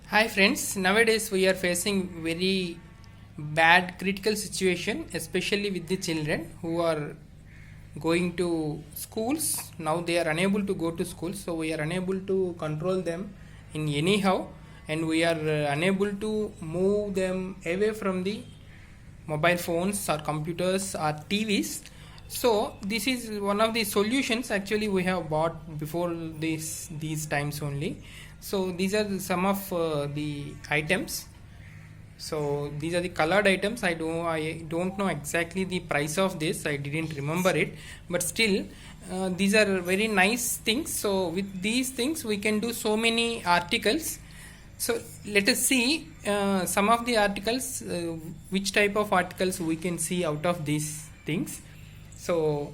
Hi friends, nowadays we are facing very bad critical situation, especially with the children who are going to schools. Now they are unable to go to school, so we are unable to control them in anyhow, and we are unable to move them away from the mobile phones or computers or TVs. So this is one of the solutions actually we have bought before these times only. So these are some of the items. So these are the colored items. I don't know exactly the price of this. I didn't remember it, but still these are very nice things. So with these things we can do so many articles. So let us see some of the articles, which type of articles we can see out of these things. So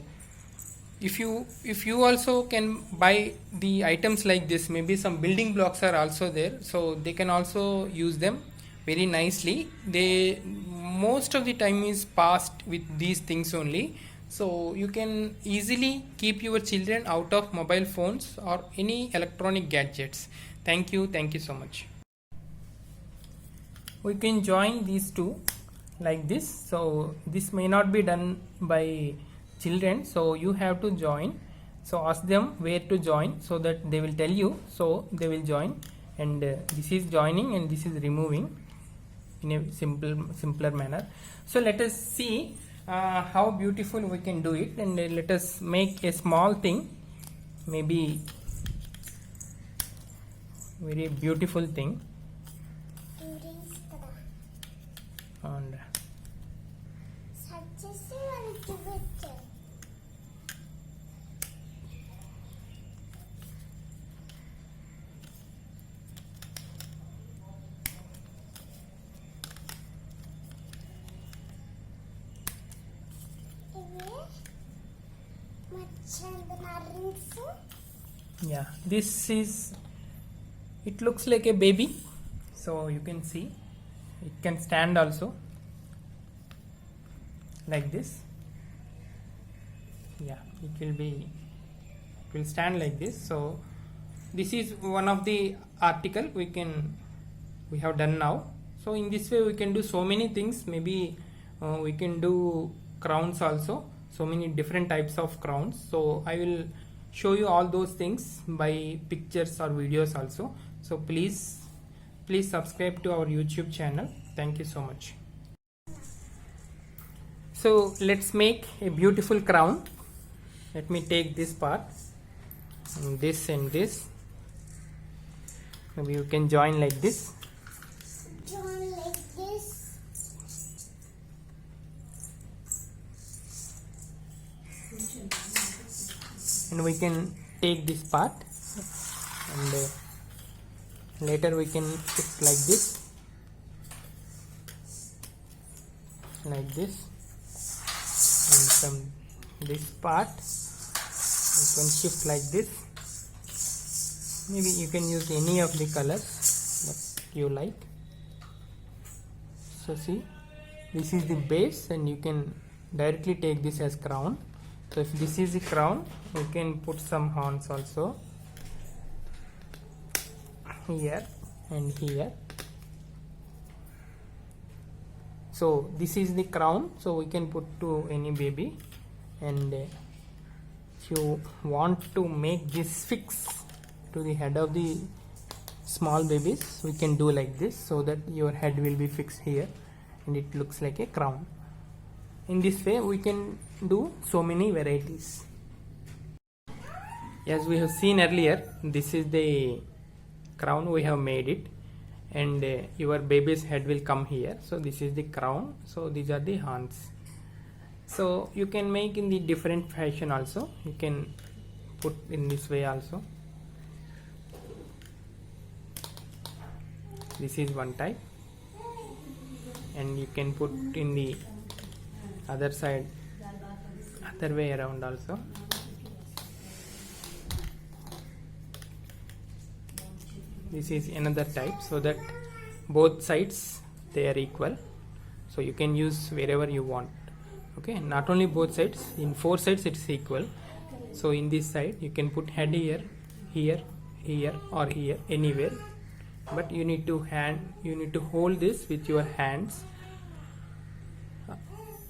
if you also can buy the items like this, maybe some building blocks are also there, so they can also use them very nicely. They most of the time is passed with these things only, so you can easily keep your children out of mobile phones or any electronic gadgets. Thank you so much. We can join these two like this. So this may not be done by children, so you have to join. So ask them where to join so that they will tell you, so they will join. And this is joining and this is removing in a simpler manner. So let us see how beautiful we can do it, and let us make a small thing, maybe very beautiful thing. And yeah, this is, it looks like a baby, so you can see it can stand also like this. Yeah, it will stand like this. So this is one of the article we have done now. So in this way we can do so many things. Maybe we can do crowns also, so many different types of crowns. So I will show you all those things by pictures or videos also. So please subscribe to our YouTube channel. Thank you so much. So let's make a beautiful crown. Let me take this part and this. Maybe you can join like this. And we can take this part, and later we can shift like this, and from this part you can shift like this. Maybe you can use any of the colors that you like. So see, this is the base, and you can directly take this as crown. So if this is the crown, we can put some horns also here and here. So this is the crown, so we can put to any baby. And if you want to make this fix to the head of the small babies, we can do like this, so that your head will be fixed here and it looks like a crown. In this way we can do so many varieties. As we have seen earlier, this is the crown, we have made it, and your baby's head will come here. So this is the crown, so these are the horns. So you can make in the different fashion also. You can put in this way also. This is one type, and you can put in the other side, other way around also. This is another type, so that both sides they are equal, so you can use wherever you want. Okay, not only both sides, in four sides it's equal. So in this side you can put head here, here, or here, anywhere. but you need to hold this with your hands.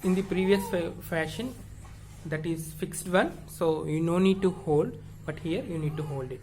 In the previous fashion, that is fixed one, so you no need to hold, but here you need to hold it.